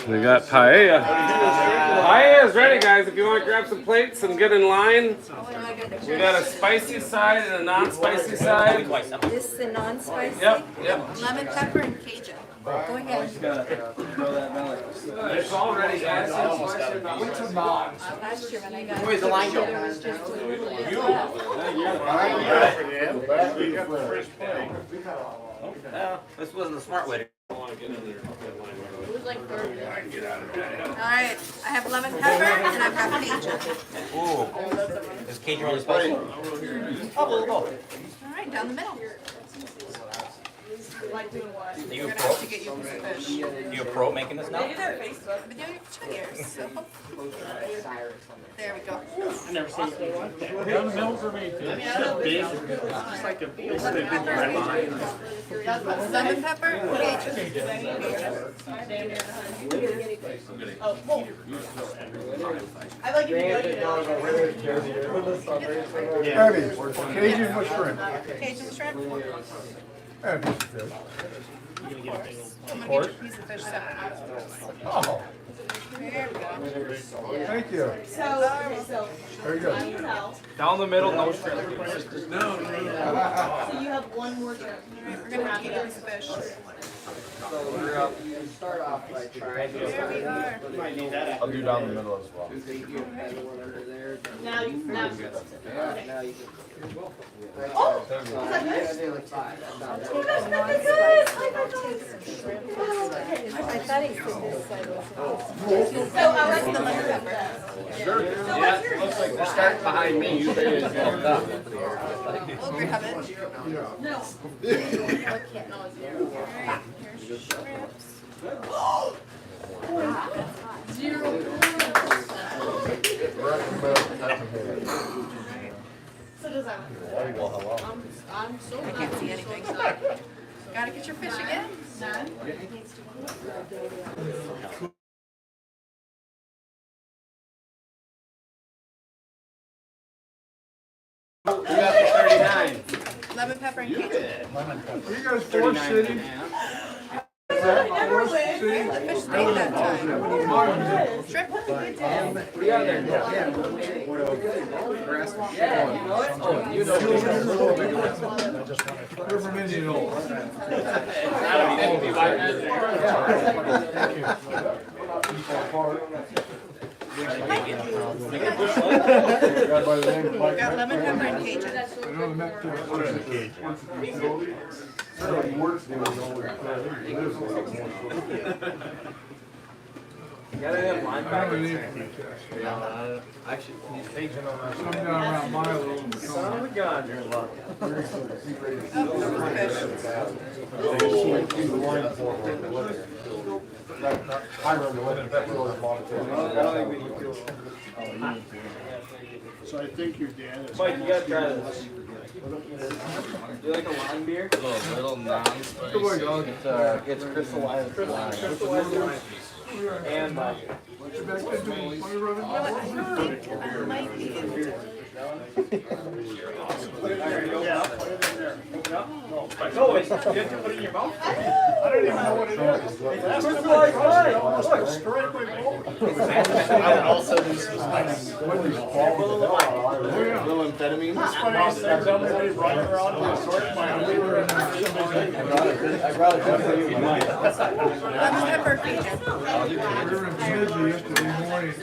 We got paella. Paella is ready, guys. If you want to grab some plates and get in line. We got a spicy side and a non-spicy side. This is the non-spicy? Yep. Lemon pepper and Cajun. Go ahead. It's all ready, guys. What's a non? Last year when I got Where's the line go? it was just a little bit left. This wasn't a smart way to. It was like 30. All right, I have lemon pepper and I've got Cajun. Ooh. Is Cajun really spicy? All right, down the middle. Are you You're a gonna pro? have to get you a piece of fish. You a pro making this now? I've been doing it for 2 years, so. There we go. I never seen it like that. Down the middle for me too. It's big. It's like a big Lemon pepper, Cajun. I like it. Abby, Cajun with shrimp. Cajun shrimp. And a piece of fish. I'm gonna get you a piece of fish separate. Oh, There we go. thank you. So Very good. Down the middle, no shrimp. So you have one more trip. We're gonna have to get you a piece of fish. Start off by trying There we are. I'll do down the middle as well. Now you now you can. Oh, is that good? Oh, I thought he said this side was. So I like the lemon pepper. Yeah, looks like we're starting behind me. You better just walk up. We'll grab it. No. Alright, here's shrimps. So does that. I'm so I can't see anything. Gotta get your fish again. We got the 39. Lemon pepper and Cajun. Are you guys Forest City? Is that Forest City? The fish stayed that time. Shrimp? What do you got there? We're from Indianola. Got lemon pepper and Cajun. I know the Met too. You gotta have I don't need Actually, some down around Milo. son of a gun, you're in luck. Oh, there's the fish. So I think your dad is. Mike, you gotta try this. You like a lime beer? A little non-spicy. Good boy, dog. It's crystallized lime. Crystallized lime. And Back into the funny running. I might be able to. No, it's you have to put it in your mouth. I don't even know what it is. Crystallized lime. Look, straight away. I would also do some spice. What is it? Little amphetamine. It's funny, I said somebody running around to the sort my liver and I brought it just for you. Lemon pepper, Cajun. we were in Bemidji yesterday morning.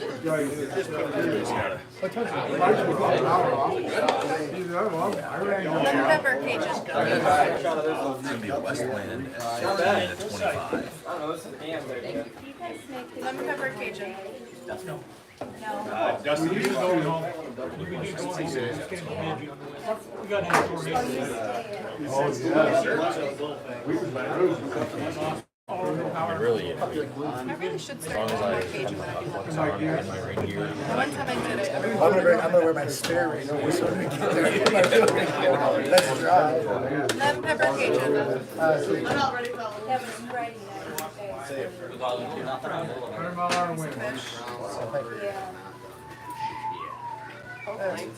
I ran Lemon pepper, Cajun. It's gonna be a Westland at 25. I don't know, this is ham there. Lemon pepper, Cajun. No. Dustin, you going home. We got a Really, I really should start doing more Cajun when I do lemon pepper. in my ring gear. The one time I did it, I'm gonna wear my spare ring over so we can get there. Let's drive. lemon pepper, Cajun. I'm not ready, fellas. 100-mile-an-hour wind. Fish. Hopefully.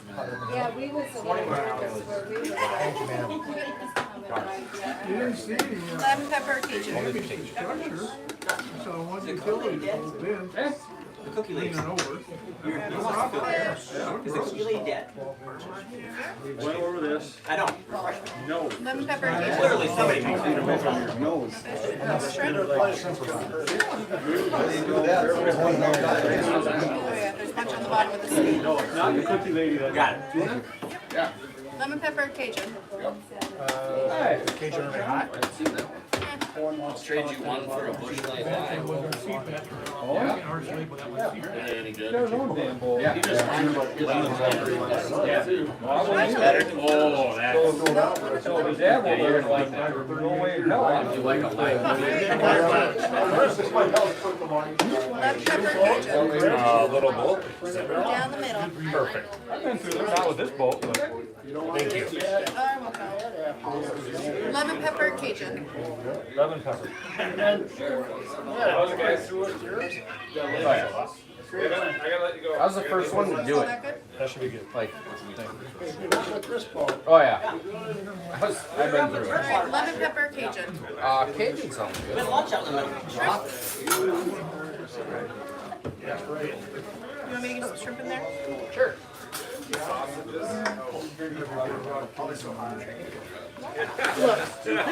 Yeah, we was the one where we were Thank you, ma'am. like. You didn't see any Lemon pepper Cajun. structure, so I wanted to kill it a little bit. The cookie lady's. Lean it over. Is the cookie lady dead? Went over this. I know. No. Lemon pepper Cajun. Literally somebody. Shrimp. Oh yeah, there's a bunch on the bottom of the seed. Not the cookie lady that. Got it. Lemon pepper Cajun. Cajun are hot. I'll trade you one for a bush like that. Any good? Yeah. He just Better. Oh, that's. So the devil, you're gonna like that. No way in hell. You like a light. Lemon pepper Cajun. Little boat. Down the middle. Perfect. I've been through this, not with this boat, but. Thank you. Lemon pepper Cajun. Lemon pepper. How's it guys? I gotta let you go. I was the first one to do Is it. that good? That should be good. Like, oh yeah. I've been through it. Alright, lemon pepper Cajun. Cajun sounds We had good. lunch out in the middle. You want me to get some shrimp in there? Sure. This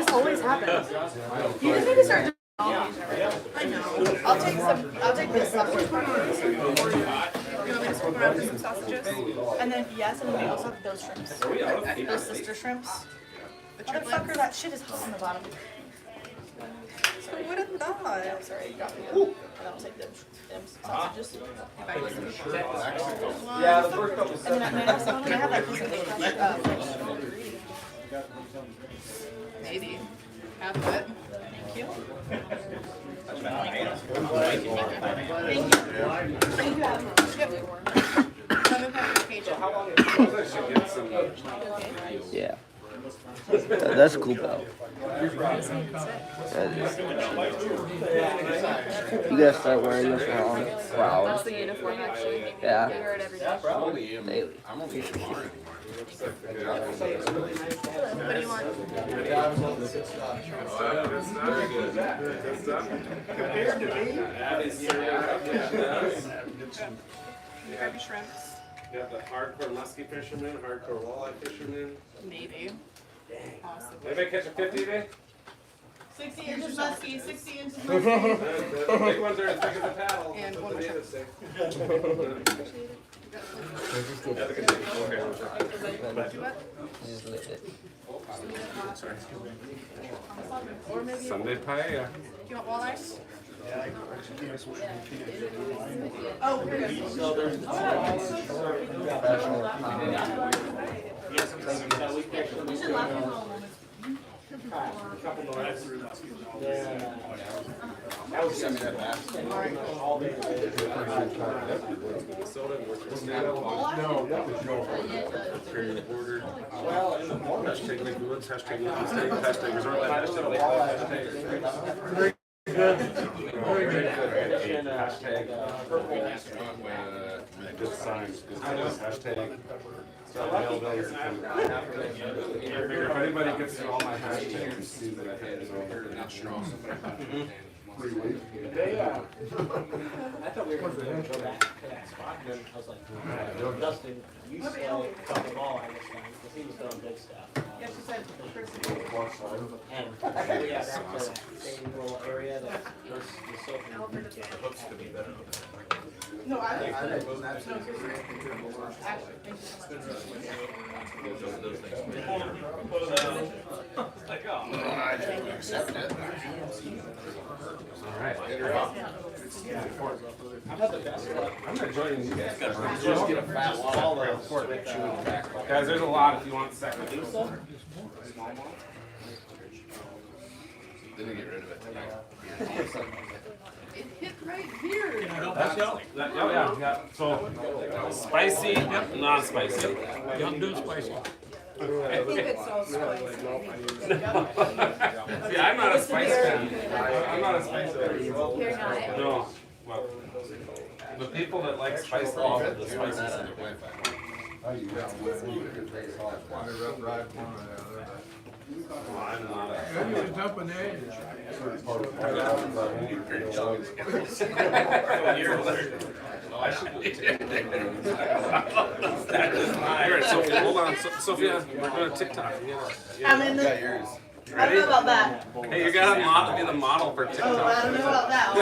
always happens. You just need to start. I know. I'll take this sausage. You want me to swim around with some sausages? And then, yes, and then we also have those shrimps. Those sister shrimps. The Motherfucker, triplets? that shit is hot on the bottom. Who would have thought? Sorry, you got me. And I'll take them sausages. Yeah, the first couple And then I have some, I have that piece of Maybe. Half of it. Thank you. Yep. Lemon pepper Cajun. I should get some. Yeah. That's cool, pal. You gotta start wearing this around for hours. That's the uniform, actually. Yeah. I wear it every day. Daily. I'm only in tomorrow. What do you want? You grab your shrimps. You got the hardcore musky fisherman, hardcore walleye fisherman. Maybe. Possibly. Anybody catch a 50 today? 60 inches musky, 60 inches The big ones are as big as a paddle. And That's one what the more natives say. Sunday paella. Do you want walleyes? Hashtag Lake Woods, hashtag Lake State, hashtag Resort Life, hashtag Lake Life, hashtag. Hashtag. Good signs, good signs, hashtag. If anybody gets through all my hashtags, see that I had it over. I thought we were going to go back to that spot, and then I was like, Dustin, you still got the ball, I guess, because he was doing big stuff. Yeah, she said, And we got back to that same little area that was the soap. no, I think. Alright. I'm not joining you guys. Just get a fat wall of pork. Guys, there's a lot if you want second. Didn't get rid of it tonight. It hit right here. Yeah. So, spicy, non-spicy. Don't do it spicy. I think it's so spicy. See, I'm not a spice fan. I'm not a spice fan. You're not. No. Well, the people that like spice love the spicy side. Jumping in. Alright, Sophia, hold on. Sophia, we're going to TikTok. I'm in the. I don't know about that. Hey, you got to be the model for Oh, I TikTok. don't know about that.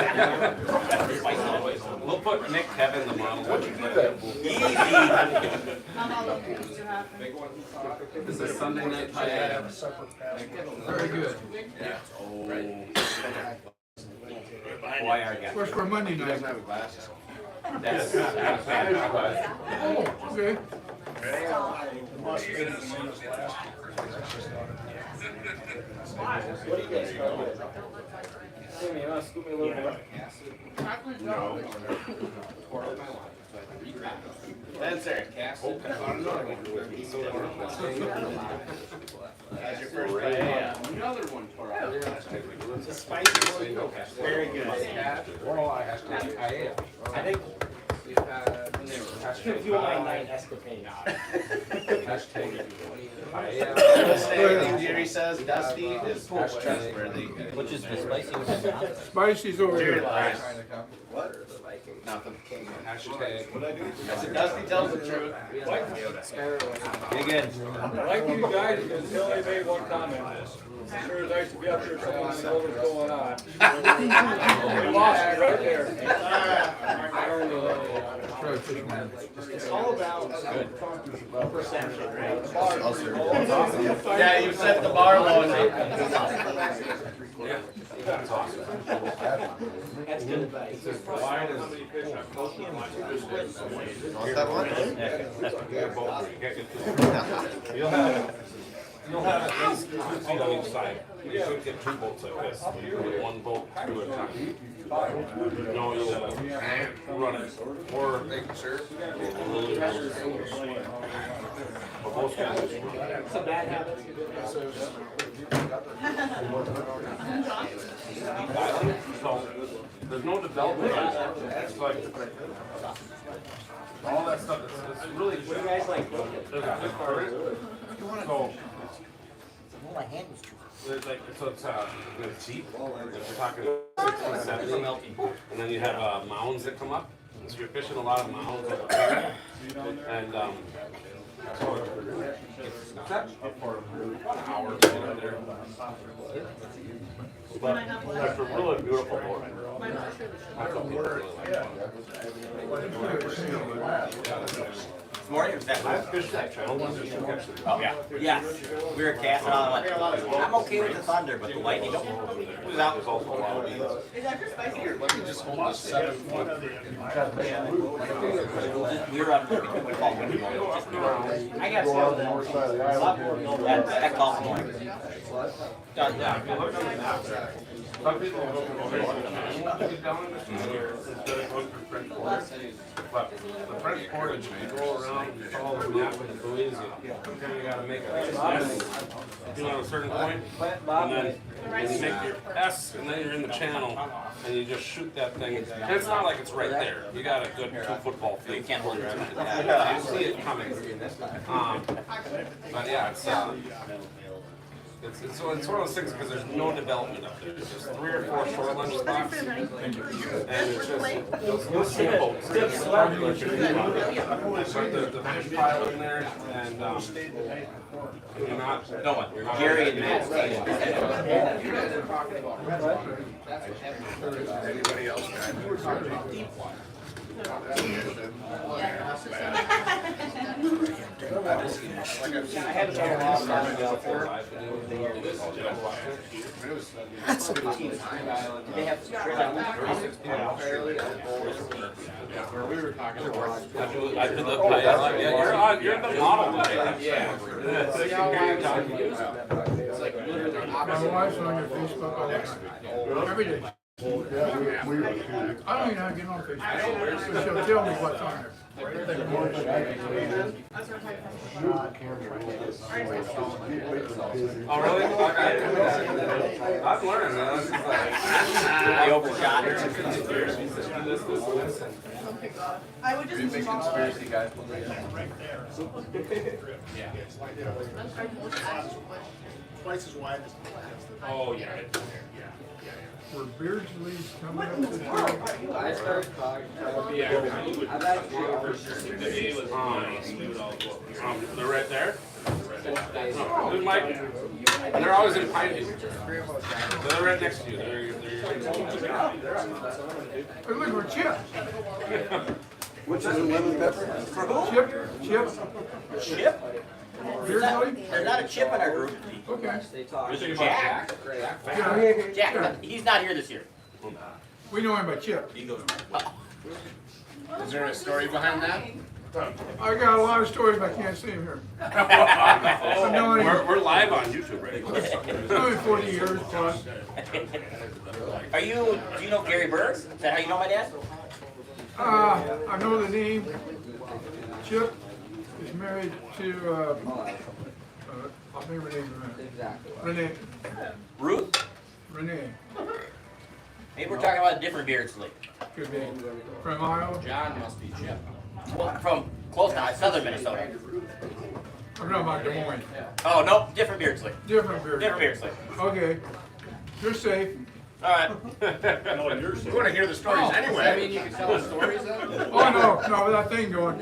We'll put Nick Kevin the model. What'd you do there? This is Sunday night paella. Very good. Boy, I got. Where's for Monday night? That's. Oh, okay. What do you guys call it? Jimmy, you wanna scoop me a little more? That's it. That's your first paella. Another one for us. The spicy one. Very good. I think. If you want my night escapade. Anything Jerry says, Dusty is trustworthy. Which is the spicy one? Spicy's over Jerry here. lies. What? Nothing. I said Dusty tells the truth. Dig in. I like you guys until they made one comment. As sure as I used to be up there, someone knew what was going on. We lost it right there. I don't know. Try to fish one. It's all about perception, right? Yeah, you set the bar low. That's good advice. You'll have at least 2 feet on each side. You should get 2 boats like this. You put 1 boat through at a time. No, you gotta run it. Or make sure. But most guys. Some bad habits. So there's no development. It's like all that stuff. It's really. What do you guys like? There's a good current. So. My hand was too. There's like, so it's cheap, if you're talking 60, 70, and then you have mounds that come up, so you're fishing a lot of mounds over there, and so it's that for about an hour over there. But it's a really beautiful board. That's what people really like. Morning, was that I've fished that channel once, just to catch the. Oh, yeah. Yes. We were casting on, I'm okay with the thunder, but the lightning, it was out. There's also a lot of these. Is that for spicy or? Let me just hold this 7 foot. We were up, I got some. That call morning. Done. Yeah, if you look on the map there, some people go down in the here instead of going through French Quarter. But the French Quarter, you go around, you follow the map with the buoys, you gotta make a on a certain point, and then you make your S, and then you're in the channel, and you just shoot that thing. And it's not like it's right there. You got a good 2 football feet. You can't hold it. You see it coming. But yeah, it's one of those things because there's no development up there. There's just 3 or 4 shoreline spots, and it's just those small boats. But the fish pile in there, and you're not. No one. Gary and Matt. Anybody else? I had to go off out there. That's a They have I did the paella. Yeah, you're the model today. Yeah. My wife's on your Facebook every day. I don't even know how to get on Facebook. So she'll tell me what's on there. Oh, really? Okay. I'm learning now. This is like, I overshot. I would just Big conspiracy guys. Twice as wide as. oh, yeah. Were Beardsley's coming up this year? I started talking. Yeah. I've actually They're right there? Oh, Mike. They're always in Pineview. They're right next to you. Hey, look, we're Chip. Which is a lemon pepper? For who? Chip. Chip? Beardsley? There's not a Chip in our group. Okay. Jack? Yeah. Jack, he's not here this year. We know him by Chip. Is there a story behind that? I got a lot of stories, but I can't say them here. I've known him We're live on YouTube, right? probably 40 years plus. Do you know Gary Berg? Is that how you know my dad? I know the name. Chip is married to, I'll think her name Renee. Ruth? Renee. Maybe we're talking about a different Beardsley. Could be. From Iowa. John must be Chip. Well, from close now, southern Minnesota. I'm talking about Des Moines. Oh, no, different Beardsley. Different beard. Different Beardsley. Okay. You're safe. All right. We want to hear the stories anyway. I mean, you can tell us stories then? Oh, no, that thing going.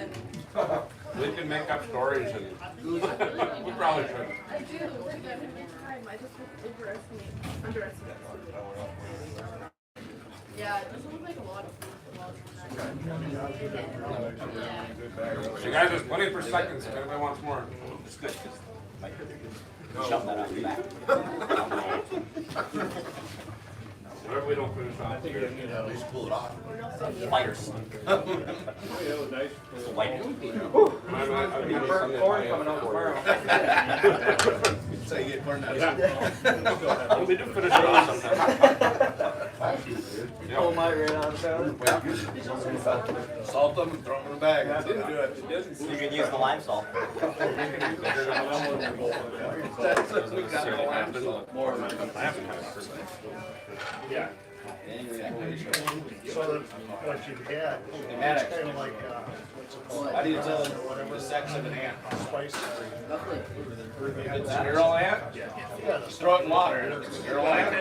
We can make up stories and we probably should. I do. I just underestimate. Yeah, it doesn't look like a lot of So guys, there's plenty for seconds if anybody wants more. It's good. Shove that out the back. Whatever we don't finish off. At least pull it off. Lighters. Light. Burnt corn coming out tomorrow. So you get corn nuts. We do finish it off sometime. Pull my right on down. Salt them and throw them in a bag. Didn't do it. You can use the lime salt. Yeah. So what you get, Maddox. kind of like, How do you tell the sex of an ant? spice. Squirrel ant? Just throw it in water. Squirrel ant?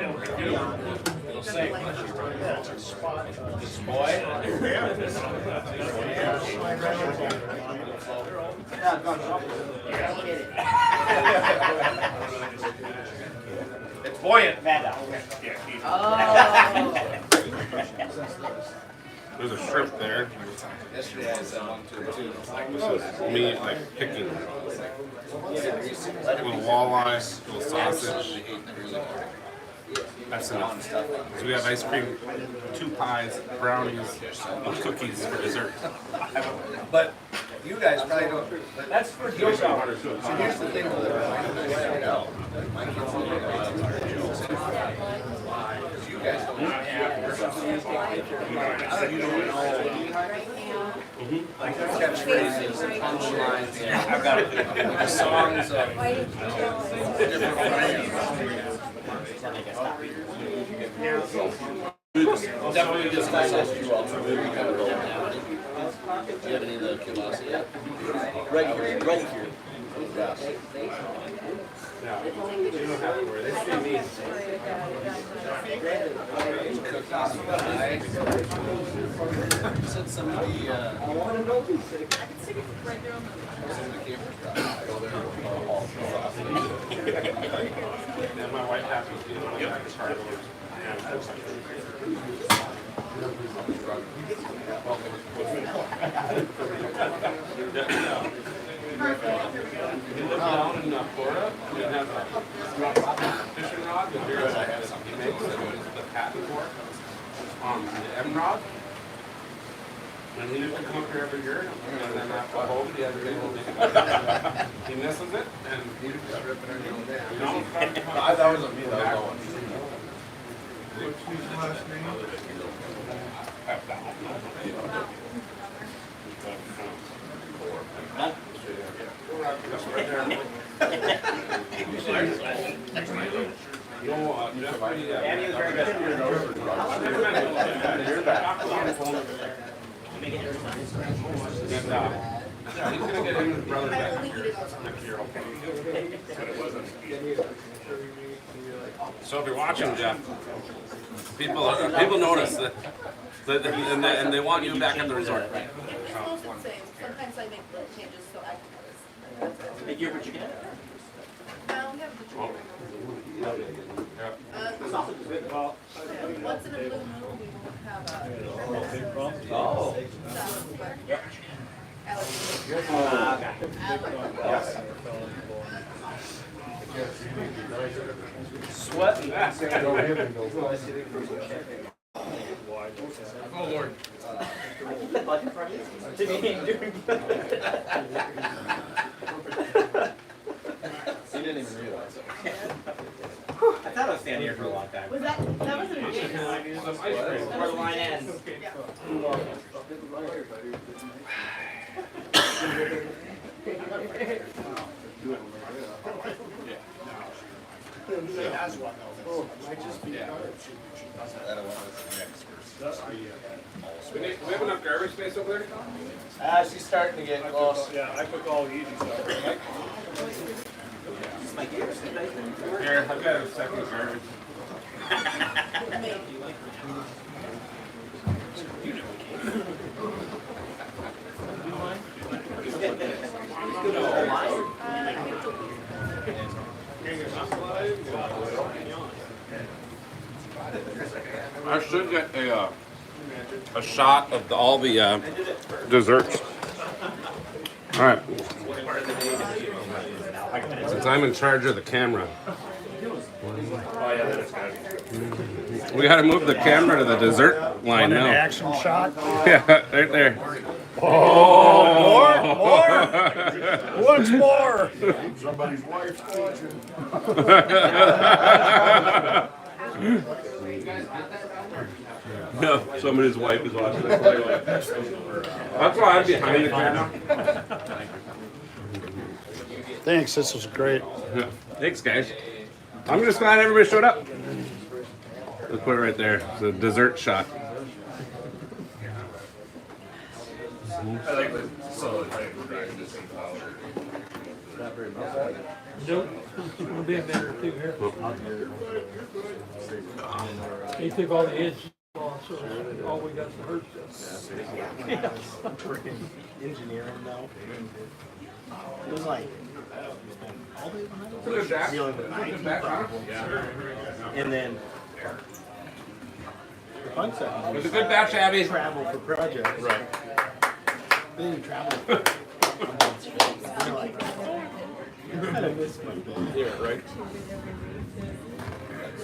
It'll sink. Yeah, it's a spot. This boy? It's buoyant. There's a shrimp there. Yesterday I said one too. This is me like picking. Little walleye, little sausage. That's enough. So we have ice cream, 2 pies, brownies, and cookies for dessert. But you guys probably don't. That's for Joe Sauer. So here's the thing with it. My kids don't know about jokes. You guys don't have. You don't know. Like catchphrases and punchlines. I've got songs of different brands. Definitely just myself you all. Do you have any of the kielbasa yet? Right here. Yes. Yeah. You don't have to worry. They see me. You said somebody, I can stick it right there on the. And my wife has me feeling like I'm tired of it. You live down in Florida, you have a fishing rod, the beer that he makes, the patent for it, the M rod. And he used to come up here every year, and then after home, the other day, he misses it, and he just ripping it. I thought it was a me though. Andy was very good. He's gonna get in with his brother back. So if you're watching, Jeff, people notice that, and they want you back at the resort. It's almost the same. Sometimes I make little changes so I can notice. Big year for chicken. Now we have the chicken. Once in a blue moon, we will have a Oh. salad, but Alex. Sweating. Oh Lord. He didn't even realize it. I thought I was standing here for a long time. Was that wasn't a game. Some ice cream. Where the line ends. We have enough garbage space over there? She's starting to get close. Yeah, I took all the easy stuff. Here, I've got a second garbage. I should get a shot of all the desserts. All right. Since I'm in charge of the camera, we got to move the camera to the dessert line now. Action shot. Yeah, right there. More. Once more. Somebody's wife's watching. No, somebody's wife is watching this. That's why I'm behind the camera. Thanks. This was great. Yeah. Thanks, guys. I'm just glad everybody showed up. Let's put it right there. It's a dessert shot. I like the solid type of grind, just in powder. Nope, it'll be a minute or two here. He took all the edge off, so all we got is the hurt stuff. Engineering though. It was like all day when I was Good dealing with and then the fun stuff. It was a good batch, Abby. Travel for projects. Right. Then you travel. You're like, I kind of miss my day. Yeah, right.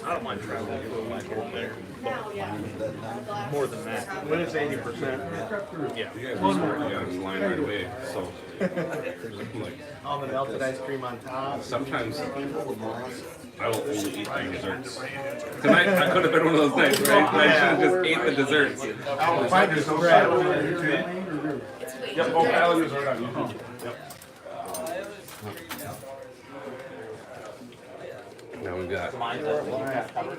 I don't mind traveling a little like over there, but more than that. When it's 80%, yeah. You guys got in line right away, so. Like, All the melted ice cream on top. sometimes I will only eat my desserts. Tonight I could have been one of those nights, right? I should have just ate the desserts. Find yourself Yep, both islanders are on YouTube. Yep. Now we've got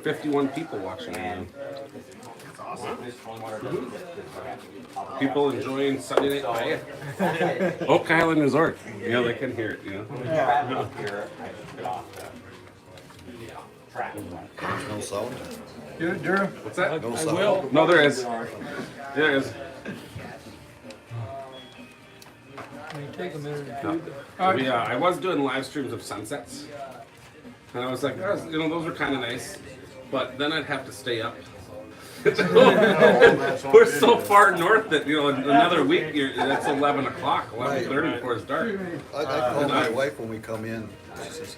51 people watching now. People enjoying Sunday Night Paella. Oak Island Resort. Yeah, they can hear it, you know. No sound. What's that? No I sound. will. No, there is. There is. I mean, take a minute or two. I was doing live streams of sunsets. And I was like, oh, you know, those are kind of nice. But then I'd have to stay up. We're so far north that, you know, in another week, that's 11 o'clock, 11:30 before it's dark. I call my wife when we come in. She says,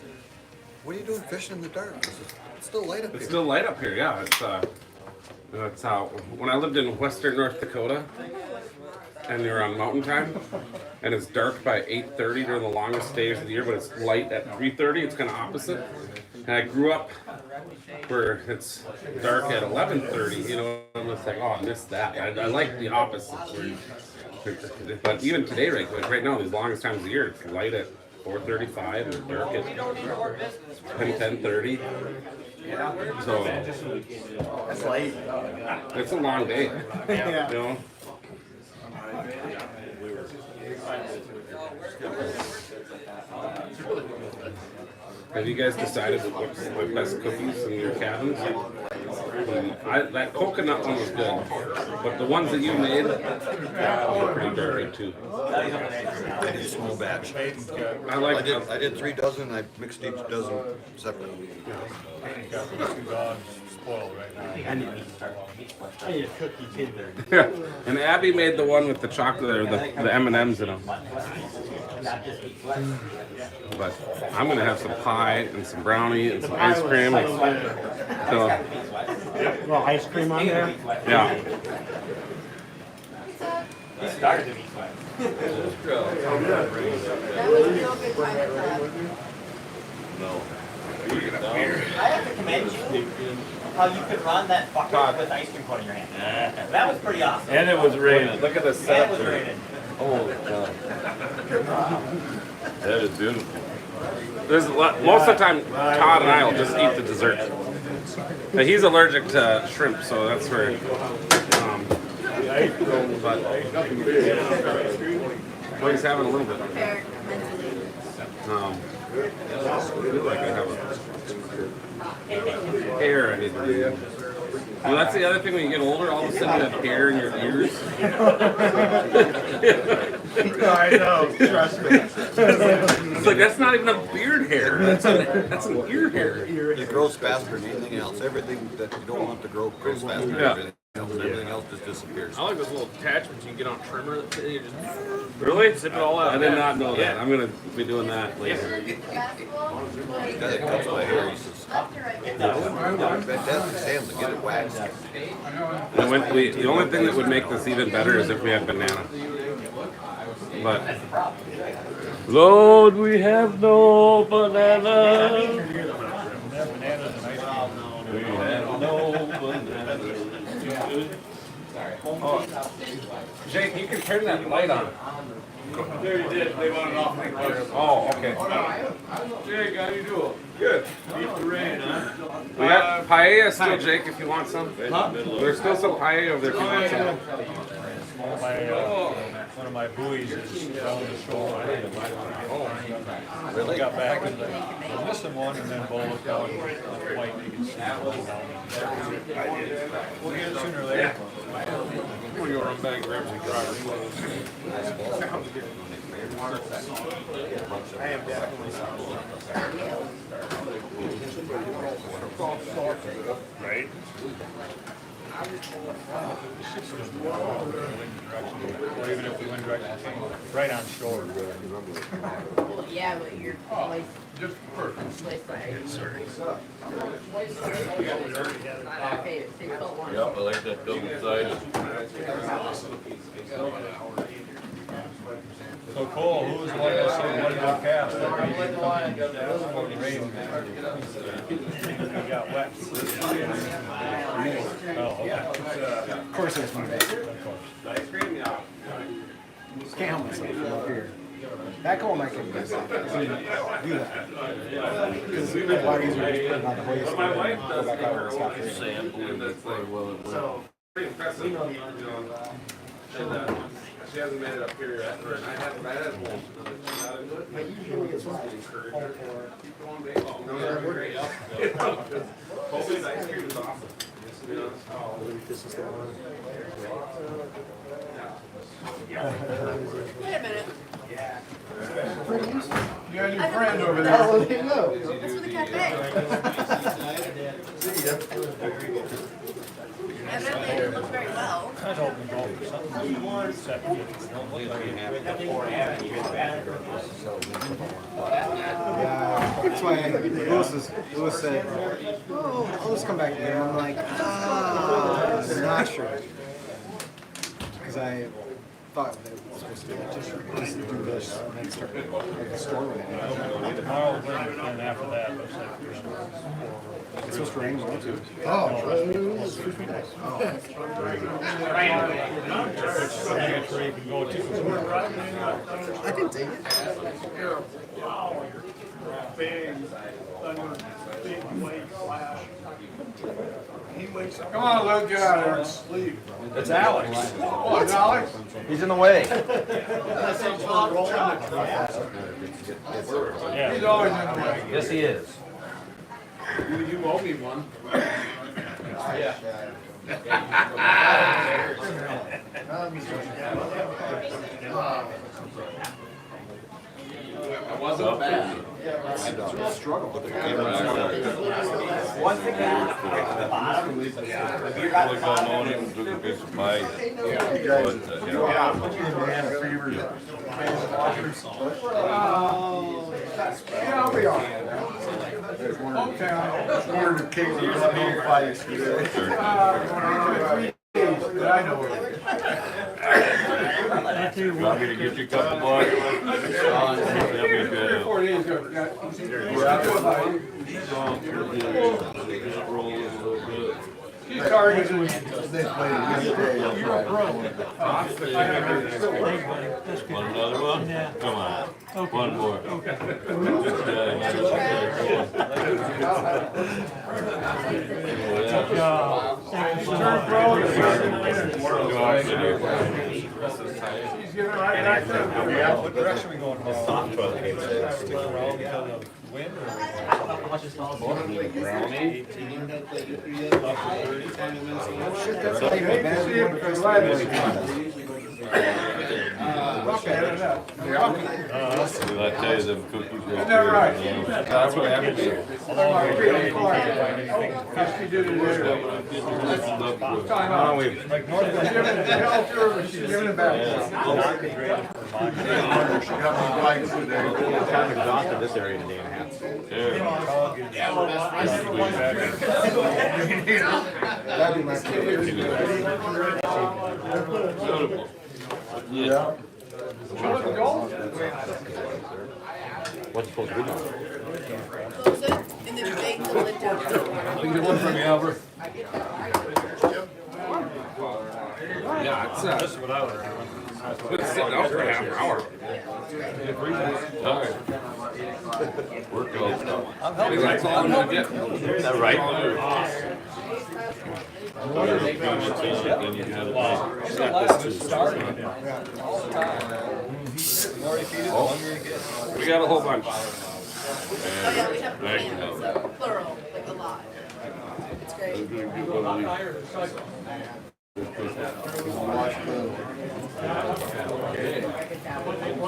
"What are you doing fishing in the dark?" I says, "It's still light up It's here." still light up here, yeah. That's how, when I lived in western North Dakota, and you're on mountain time, and it's dark by 8:30 during the longest days of the year, but it's light at 3:30, it's kind of opposite. And I grew up where it's dark at 11:30. You know, I'm just like, oh, I missed that. I like the opposite. But even today, right now, these longest times of the year, it's light at 4:35 and dark at 10:30. So That's late. it's a long day. Yeah. You know. Have you guys decided what's the best cookies in your cabins? That coconut one was good, but the ones that you made were pretty dirty too. I did a small batch. I did 3 dozen, I mixed each dozen separate. Yeah, and Abby made the one with the chocolate or the M&Ms in them. But I'm gonna have some pie and some brownie and some ice cream. So, Well, ice cream on there? yeah. He started to be sweat. That was real good time at I have to commend you How you could run that bucket with ice cream cone in your hand. That was pretty awesome. And it was raining. Look at the And it setup was here. raining. Oh god. That is beautiful. There's a lot, most of the time, Todd and I will just eat the dessert. But he's allergic to shrimp, so that's where. But he's having a little bit. prepared mentally. I feel like I have a hair I need to do. Well, that's the other thing when you get older, all of a sudden you have hair in your ears. I know, trust me. It's like, that's not even a beard hair. That's an ear hair. It grows faster than anything else. Everything that you don't want to grow grows faster than Yeah. everything else. Everything else just disappears. I like those little attachments you can get on a trimmer. You just Really? zip it all out. I did not know that. I'm going to be doing that later. The guy that cuts my hair, he says, fantastic Sam to get it waxed. The only thing that would make this even better is if we had banana. But, Lord, we have no banana. We have no banana. Oh. Jake, you can turn that light on. There you did. They want it off. Oh, okay. Jake, how you doing? Good. Beat the rain, huh? We got paella still, Jake, if you want some. There's still some paella over there if you want some. One of my buoys is down the shore. Really? Got back and I'm missing one, and then Bo looked down and white, you can see it down. We'll get it sooner or later. I'm gonna go run back and grab some dryer clothes. I am definitely Right? Or even if we went direction, right on shore. Yeah, but your place. Just perfect. Okay, it's 6:01. Yep, I like that double sided. So Cole, who was the one that said one more cast? Rain. He got wet. Oh, okay. Of course it's me. Can't help myself from up here. Back home I can do that. Because it's a lot easier to put it on the waist and go back out and stop it. And that's like, so, pretty impressive. You know, and, she hasn't made it up here yet, and I had one. But usually it's like Keep going, babe. No, that'd be great. Kobe's ice cream is awesome. You know, this is the one. Wait a minute. You got a new friend over there. Oh, there you go. That's for the cafe. Evidently, it looks very well. I told him go for something. Second, don't look like it. Yeah, that's why Lewis said, oh, let's come back here. I'm like, I'm not sure. Because thought they were supposed to just do this and then start like the store with it. Tomorrow, and after that, looks like It's supposed to rain tomorrow too. Oh, it's freaking nice. that's where you can go to. I can take it. Big thunder, big wave flash. He wakes up. Come on, Luke, get out of there and sleep. It's Alex. What, Alex? He's in the way. He's always in the way. Yes, he is. You owe me one. It wasn't bad. I struggled with the camera. One thing at the bottom, the beer got the bottom. Took a piece of pie. Yeah, I'll be all right. Hometown. Ordered a cake for the beer fights. I know where. Want me to get you a couple more? That'll be good. 4 days ago. He's targeting. They played yesterday. Want another one? Yeah. Come on. One more. Okay. He's giving right back to him. What direction are we going? Soft toilet paper. Stick around because of wind or? How much is all brownie? Shit, that's not even bad. See him, because glad to Did I tell you them cookies? Isn't that right? That's what happened to you. Yes, we did it there. Time Oh, out. we. She's giving it back. She got me bikes today. I'm kind of exhausted this area in a day and a half. That'd be my favorite. Yeah. What's supposed to be done? Close it and then bake the lid down. You get one from me, Albert? Yeah, it's This is what I would have. been sitting out for half an hour. All right. Workout. That's all I'm gonna get. Is that right? Then you have we got a whole bunch. Oh yeah, we have cans, so plural, like a lot. It's great.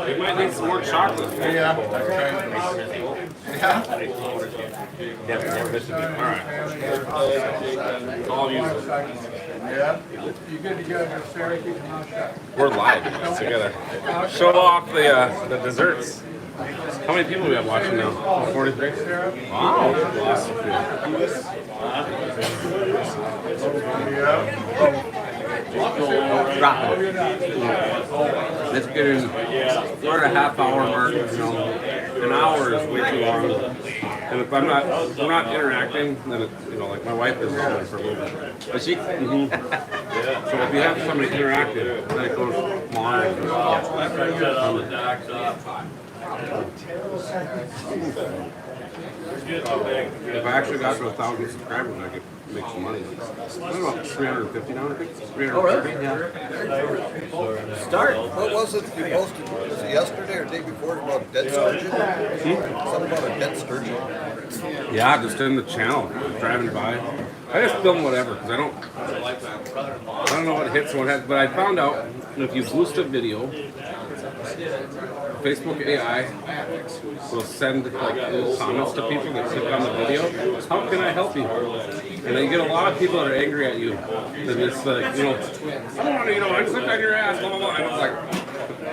We might need some more chocolate. Yeah. Never missed a beat. All right. I'll use it. Yeah. You good to go, Sarah? Keep your mouth shut. We're live. So we gotta show off the desserts. How many people do we have watching now? 43? Wow. Let's get in. We're at a half hour mark. You know, an hour is way too long. And if we're not interacting, then it's, you know, like my wife is on for a little bit. But she, So if you have somebody interactive, then it goes If I actually got to 1,000 subscribers, I could make some money. I don't know, 350 now, I think. 330. Yeah. Start. What was it you posted? Was it yesterday or the day before about dead sturgeon? Something about a dead sturgeon. Yeah, just in the channel, driving by. I just film whatever because I don't know what hits and what has. But I found out if you boost a video, Facebook AI will send like little comments to people that click on the video. How can I help you? And then you get a lot of people that are angry at you. That it's like, you know, I don't want to, you know, I clicked on your ass, blah blah blah. And I was like,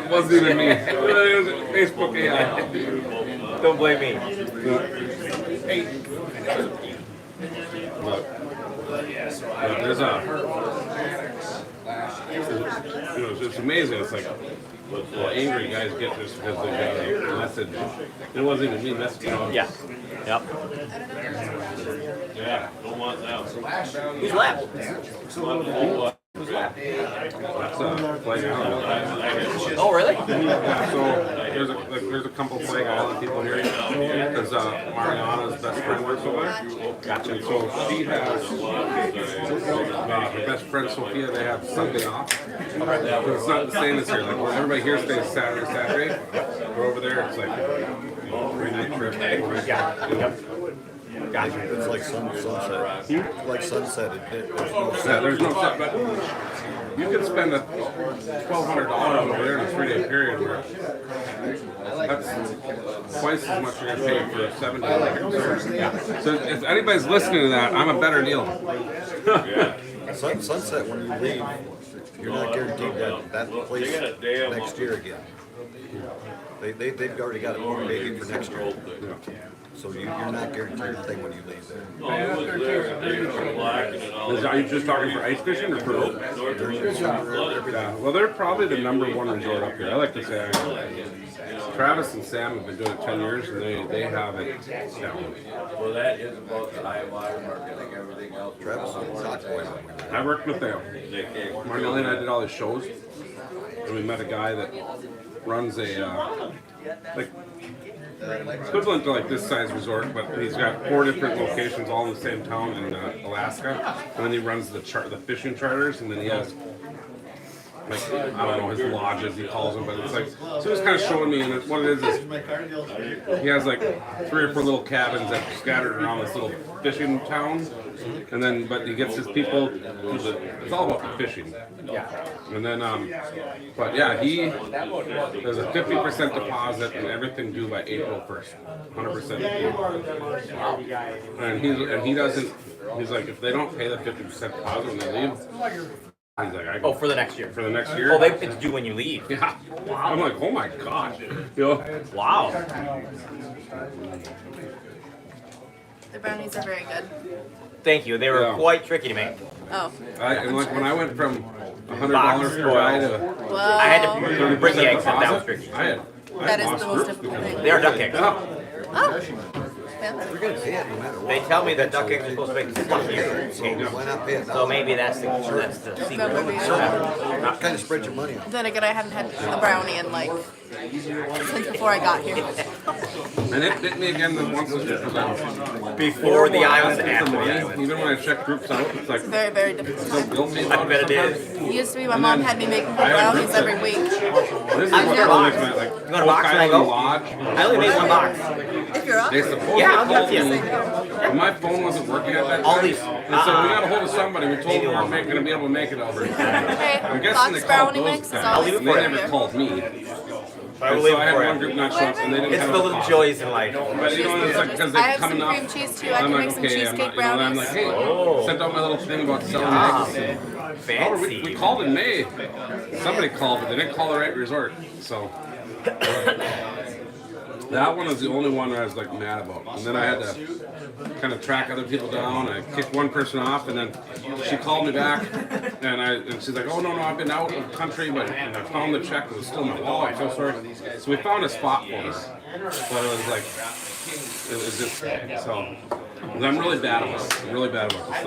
it wasn't even me. It was Facebook AI. Don't blame me. But there's You know, it's amazing. It's like, well, angry guys get this because they got a message. It wasn't even me messaging. Yeah. Yep. Yeah. Who's left? That's Flag Island. Oh, really? Yeah, so there's a couple Flag Island people here because Mariana's best friend works over there. Gotcha. And so she has her best friend Sophia. They have Sunday off. But it's not the same as here. Like everybody here stays Saturday. But over there, it's like 3-night trip. Yeah. Yep. Gotcha. It's like sunset. Like sunset. There's no set, but you could spend $1,200 over there in a 3-day period where that's twice as much you're going to pay for 7 days. Yeah. So if anybody's listening to that, I'm a better deal. Sunset, when you leave, you're not guaranteed that place next year again. They've already got it booked maybe for next year. So you're not guaranteed anything when you leave there. Are you just talking for ice fishing or for? Yeah, well, they're probably the #1 resort up here. I like to say. Travis and Sam have been doing it 10 years, and they have it down. Well, that is about the high water mark, like everything else. Travis and Hot Boys. I worked with them. Marnelli and I did all his shows, and we met a guy that runs a like equivalent to like this size resort, but he's got 4 different locations all in the same town in Alaska, and then he runs the fishing charters, and then he has like, I don't know, his lodges he calls them, but it's like, so he was kind of showing me, and what it is he has like 3 or 4 little cabins that are scattered around this little fishing town, and then, but he gets his people, it's all about the fishing. Yeah. And then, but yeah, there's a 50% deposit and everything due by April 1st, 100%. And he doesn't, he's like, if they don't pay the 50% deposit when they leave, he's like, Oh, for the next year. For the next year? Oh, it's due when you leave. Yeah. Wow. I'm like, oh my god. You know? Wow. The brownies are very good. Thank you. They were quite tricky to make. Oh. And like when I went from $100 per guy to Well, I had to bring the eggs in. That was deposit, tricky. that is the most difficult thing. They are duck eggs. Oh. We're going to pay it no matter what. They tell me that duck eggs are supposed to make fluffier. So why not pay it now? So maybe that's the secret. That would be Kind of spread your money out. Then again, I haven't had the brownie in like since before I got here. and it bit me again once Before the island and after the money. island. Even when I check groups out, it's like It's very, very difficult. so guilty I about bet it sometimes. is. It used to be my mom had me making her brownies every week. This is I what go to always box. meant, like You go to box and I Oak go? Island Lodge. I only made 1 box. If you're up, They supposedly Yeah, I'll give it called to you. me. My phone wasn't working at that All time. these- And so we got a hold of somebody. We told them we weren't going to be able to make it over. okay. I'm guessing Box they called brownie those mix is guys. always And they good never here. called me. I And believe so I had for one it. group not show up, and they didn't It's have the a little box. joys in life. But you know, it's like because I they have come some enough. cream cheese too. I I'm can like, make some okay, cheesecake I'm not, and I'm like, brownies. hey, Oh. sent out my little thing about selling Ah, eggs. Oh, fancy. we called in May. Somebody called, but they didn't call the right resort. So that one was the only one I was like mad about. And then I had to kind of track other people down. I kicked one person off, and then she called me back, and she's like, "Oh no, I've been out of the country, but and I found the check. It was still in my wallet. I'm so sorry." So we found a spot for her, but it was like, it was just so. I'm really bad about it. I'm really bad about this.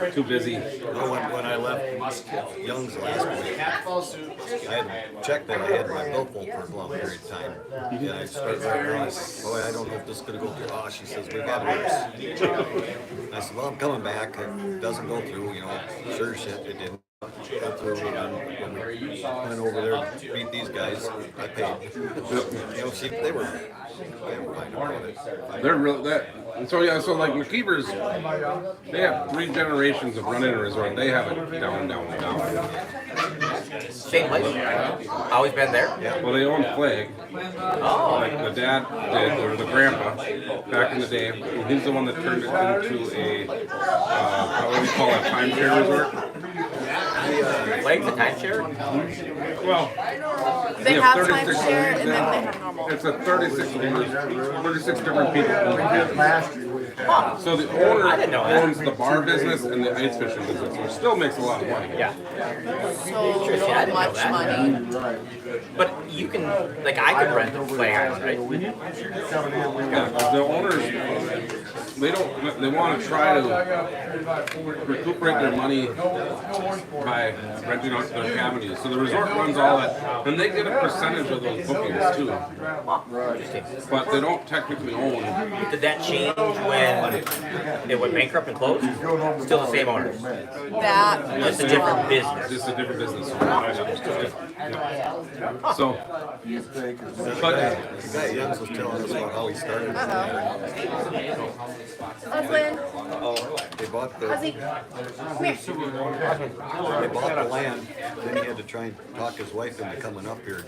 Like, too busy. You know, when I left Young's last week, I had checked that I had my bill full for a long period of time. And I started realizing, boy, I don't know if this is going to go through. Oh, she says, we got worse. I said, well, I'm coming back. If it doesn't go through, you know, sure shit, it didn't go through. And when we went over there to meet these guys, I paid. You know, see, they were fine about it. They're real that. And so yeah, so like McKeever's, they have 3 generations of running a resort. They have it down. Same place? Always been there? Well, they own Flag. Oh. Like the dad did, or the grandpa, back in the day. And he's the one that turned it into a, what do you call it, timeshare resort? Flags a timeshare? Well, They yeah, have 36 timeshare and then they have normal. It's a 36 owners, 36 different people own the cabin. Last year we had. So the owner I didn't know that. owns the bar business and the ice fishing business, which still makes a lot of money. Yeah. So Interesting, I didn't know much that. money. But you can, like, I could rent the Flag Island, right? Yeah, the owners, they want to try to recuperate their money by renting out their cabins. So the resort runs all that, and they get a percentage of those bookings too. But they don't technically own. Did that change when it went bankrupt and closed? Still the same owners. That Just a different business. Just a different business. So, but That Young's was telling us about how he started. Flynn, Oh, they bought Ozzy, the come here. they bought the land. Then he had to try and talk his wife into coming up here.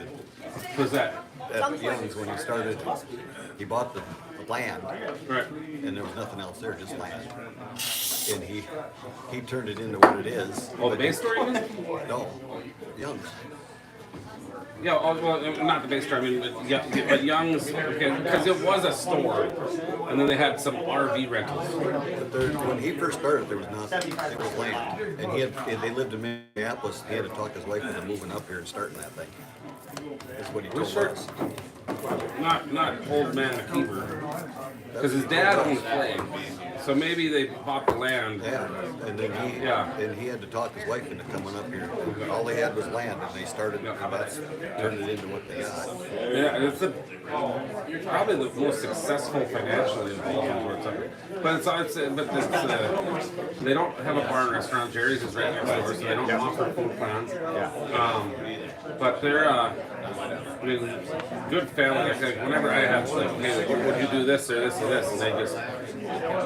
what's that? At Young's when he started, he bought the land, Right. and there was nothing else there, just land. And he turned it into what it is. Oh, the base store, you mean? No, Young's. Yeah, well, not the base store. I mean, but Young's, because it was a store, and then they had some RV rentals. But when he first started, there was nothing. It was land, and they lived in Minneapolis. He had to talk his wife into moving up here and starting that thing. That's what he told us. Not old man Keeper, because his dad owned Flag, so maybe they bought the land. Yeah, and then he had to talk his wife into coming up here. All they had was land, and they started and that's turned it into what they got. Yeah, it's probably the most successful financially of all resorts. But they don't have a bar and restaurant. Jerry's is right next door, so they don't offer food plans. But they're I mean, good family. Like whenever I have like, hey, would you do this or this or this, and they just,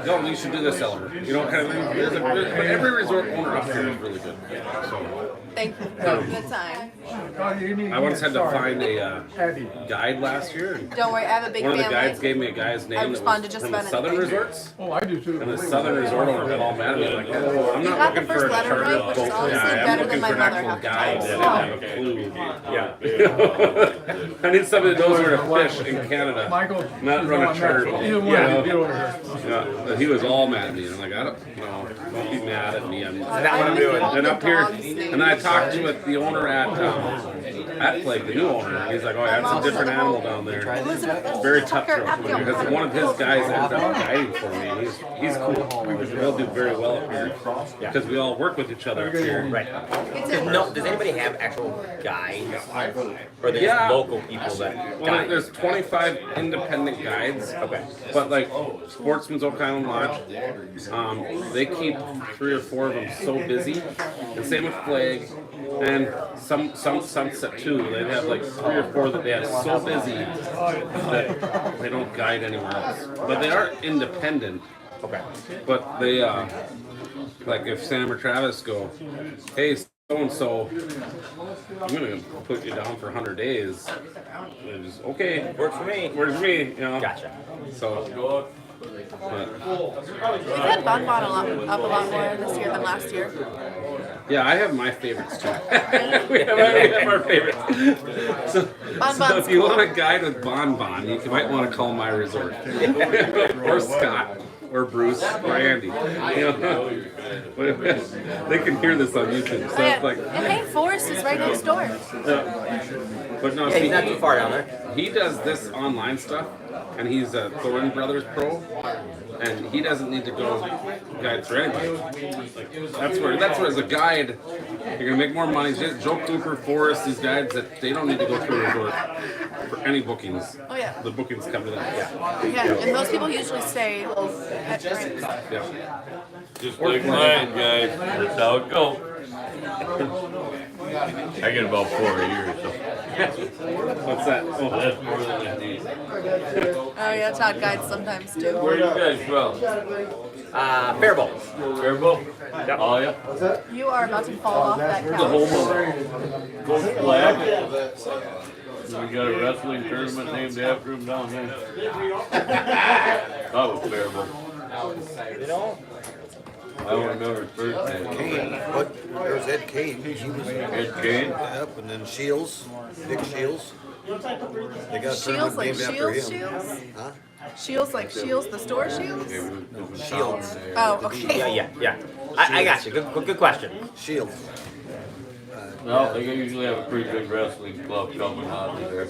no, you should do this, Elmer. You know, kind of thing. But every resort owner up here is really good. So. Thank you for the time. I once had to find a guide last year. And Don't worry, I have a big one of the family. guides gave me a guy's name I that respond was to just from the about Southern anything. Resorts. Oh, I do too. And the Southern Resort owner got all mad at me, like, oh, I'm You not got the looking for first a letter charter right, which is boat honestly guy. I'm better looking than my for an mother actual half the guide time. that didn't have a clue. I need somebody that knows where to fish in Canada, Michael, not run a charter boat. either one, You know? either one of her. Yeah, but he was all mad at me. I'm like, I don't know, don't be mad at me. I'm Isn't that what I'm doing? And up here, and I talked to the owner at Flake, the new owner, and he's like, oh, yeah, it's a different animal down there. It's very tough because one of his guys ended up guiding for me. And he's cool. He'll do very well up here because we all work with each other up here. Right. Does anybody have actual guides? Or they just local people that Well, guide? there's 25 independent guides. Okay. But like Sportsman's Oak Island Lodge, they keep 3 or 4 of them so busy. And same with Flag, and some Sunset too. They have like 3 or 4 that they have so busy that they don't guide anywhere else. But they are independent. Okay. But they like if Sam or Travis go, hey, so and so, I'm gonna put you down for 100 days. They're just okay. Works for me. Works for me. You know. Gotcha. So. But, We've had Bon Bon up a lot more this year than last year. yeah, I have my favorites too. we have our favorites. So if you want a guide with Bon Bon, you might want to call my resort. Or Scott. Or Bruce, or Andy. You know, they can hear this on YouTube. So it's like, And Maine Forest is right next door. but no, Yeah, see, he's not too far down there. he does this online stuff, and he's a Thornton Brothers pro, and he doesn't need to go guide for anybody. That's where as a guide, you're gonna make more money. Joe Cooper, Forrest, these guides that they don't need to go through a resort for any bookings. Oh yeah. The bookings come to them. Yeah, and those people usually stay at Frank's. Yeah. Just like mine, guys. That's how it goes. I get about 4 a year, so. What's that? Oh, That's more than I need. Oh yeah, Todd guides sometimes too. Where you guys from? Faribault. Faribault? Oh, yeah? You are about to fall off that The couch. home of Coach Black. We got a wrestling tournament named after him down there. That was Faribault. You know, I don't remember his first name. Kane, but there's Ed Kane. He was Ed Kane? Yep, and then Shields, Dick Shields. They got a Shields tournament like named after Shields, him. Shields? Huh? Shields like Shields, the store Shields? Shields. Oh, okay. Yeah. I got you. Good question. Shields. No, they usually have a pretty good wrestling club coming out of there.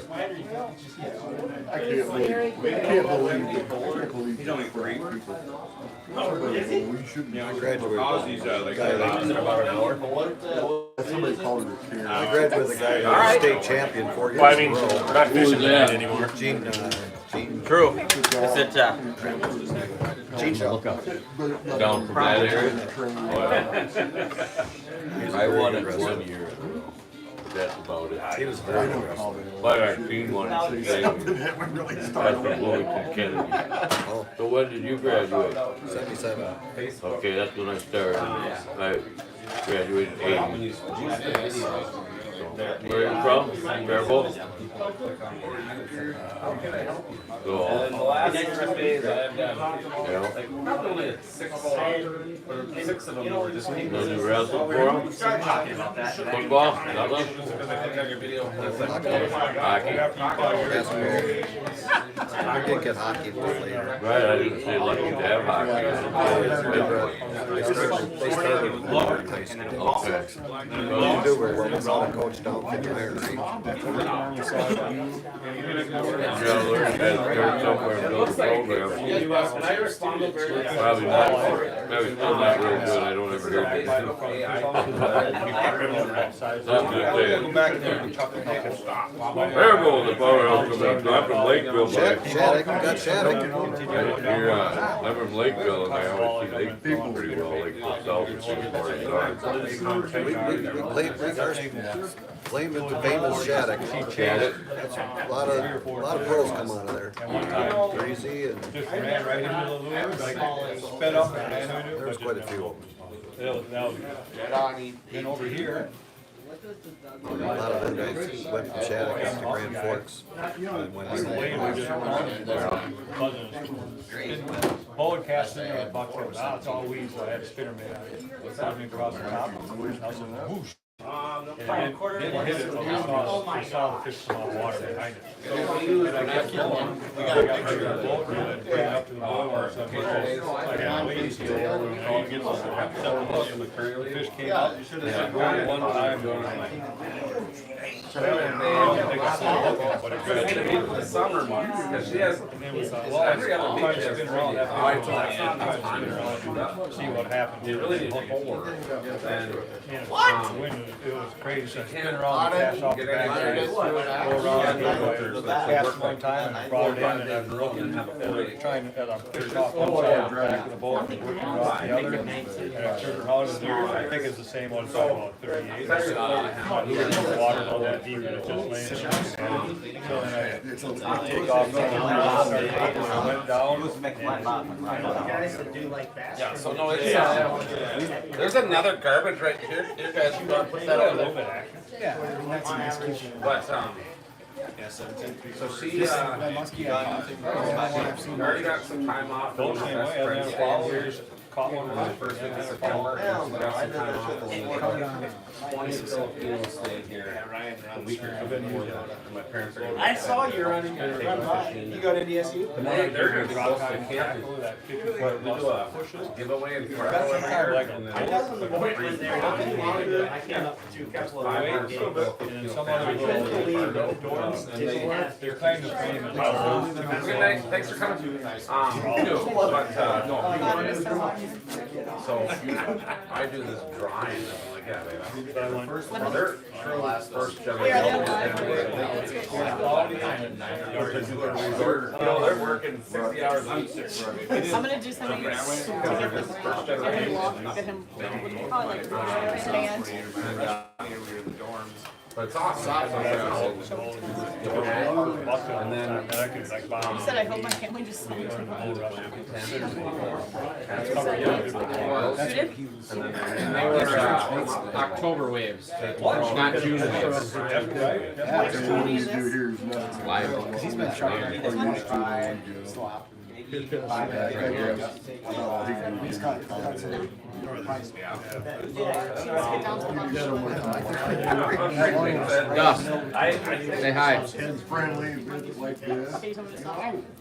I can't believe He's only three. we shouldn't. I graduated. Ozzy's like about an hour. Somebody called it a can. I graduated with a guy who was state champion 4 years Well, I in mean, a row. we're not fishing that anymore. Gene. True. Is it, Gene Shaw. Down from that area? I won it 1 year. That's about it. He was very impressive. But our team won it. That's from Bloomington, Kennedy. So when did you graduate? 77. Okay, that's when I started. I graduated in 80. Where are you from? Faribault? So, Probably 6 of them were just you wrestle for them? Football? Nothing? Hockey? I did get hockey later. Right, I didn't say lucky to have hockey. They started with Lower High School. Okay. Well, you do where we're going to coach down 50 Iron Creek. You gotta learn how to start somewhere and build a program. Probably not, maybe still not real good, I don't ever hear it. There goes the powerhouse coming up. I'm from Lakeville, buddy. Shattuck, got Shattuck. I'm from Lakeville, and I always see Lakeville pretty well, Lakeville South and Singapore. We claimed it to famous Shattuck. Shattuck? That's a lot of pros come out of there. Greasy and Sped up and there's quite a few of them. Then over here. A lot of them guys went from Shattuck up to Grand Forks. And went Bullet casting or bucktail. Now it's all weeds, so I had a spinner made out of it. Something across the top. I was like, whoosh. And then hit it, we saw the fish come out of water behind it. And I kept going. I got bigger boat, and bring it up to the boat or something. I had weeds still, and all gets us the fish came up. And I rolled one time, going like, the summer months, because she has, every other beach has spin around that white see what happened. You really need to hold her. What? It was crazy. So spin around and cast off the back. Go around and cast one time and brought it in and I broke it. Trying to fish off one side of the boat and working off the other. And I turned around and I think it's the same one, so about 38. The water's not that deep and it just lands. So then I take off and I went down. Yeah, so no, it's, there's another garbage right here. You guys put that on there. Yeah, that's a nice kitchen. But, so she, already got some time off. Both came away, and then followers caught one of the First week of September. Got some time off. 20 Filipinos stayed here a week or two before that. And my parents are. I saw you running. You go to DSU? And they're gonna be close to camping. We do a giveaway in Puerto every year. And then I wasn't the boy was there. I came up to a couple of and then some other little dorms. They're kind of famous. Good night, thanks for coming. So I do this drawing and I'm like, yeah, baby. They're first generation. They're working 60 hours a week. I'm gonna do something to get him, what do you call it, like, band. But it's awesome. And then He said, I hope my family just sent it to me. and they were October waves, not June waves. He's been trying. He's got Gus, say hi. Ken's friendly, like this.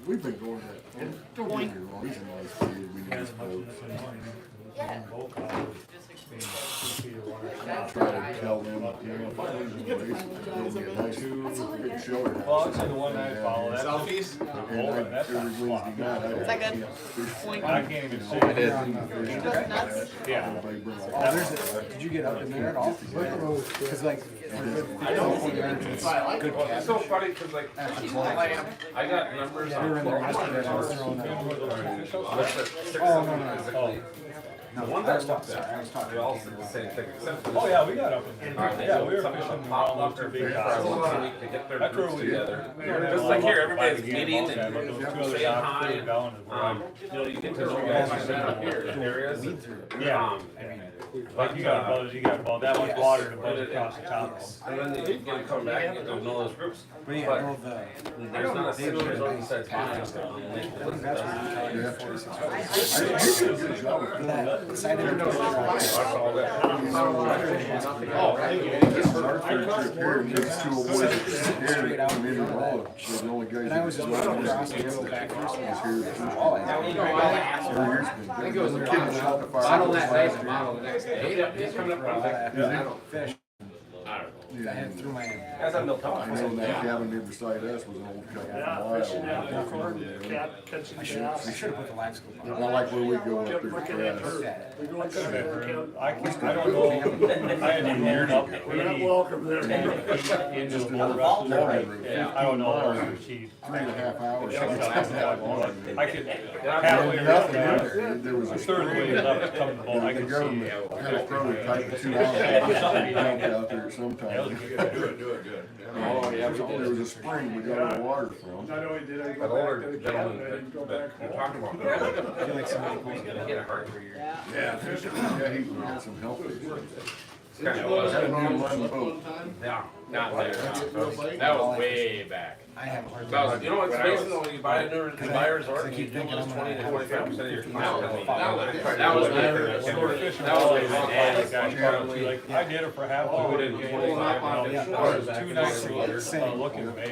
We've been going that. Don't get me wrong, he's a nice kid. We need his folks. Try to tell them, if I lose the race, it'll be a nice big show. Well, I'd say the one I follow, that's. Selfies? And every Wednesday night, Is that good? I can't even see I did. Nuts? Yeah. Oh, there's a, did you get up in there at all? Cause like, I don't think it's good It's so funny because like I got numbers on the ones I looked at, they all said the same thing except for Oh, yeah, we got up in there. Yeah, we were some of fishing them pop around up those their two big big guys. once a week to get their That's where groups we together. did. Just like here, everybody's meeting But and those saying hi. two down is where You know, you get to know guys who live up here in areas. Yeah. Like you got above, that much water to buzz across the top. And then you get to come back and get to know those groups. But there's not a single result besides mine on Lake Elizabeth. Bottle that nice and bottle the next day. He's coming up on that. Yeah. I don't know. I had through my hand. That's on Milton. I know that cabin there beside us was an old couple from Iowa. I should have put the live scope on. Not like where we go up there to grass. I don't know, I hadn't geared up. We're not welcome there. Into the rest of the I don't know, she. 3.5 hours. I could halfway Nothing around there. There was a a third way left to come to the boat, I The could see government it. had a prototype of 2 hours. Dumped out there sometime. Oh, yeah, There was a spring we got our water from. That older gentleman that you're talking about. I feel like somebody get a heart for your. Yeah, he had some help. Kind of Was that a new one boat? Yeah, not there. That was way back. I have a hard That was, you know what's amazing though, when you buy a resort, you lose 20 to 25% of your time. That was Like, I did it for half of it in 25 hours, 2 nights ago, looking at me.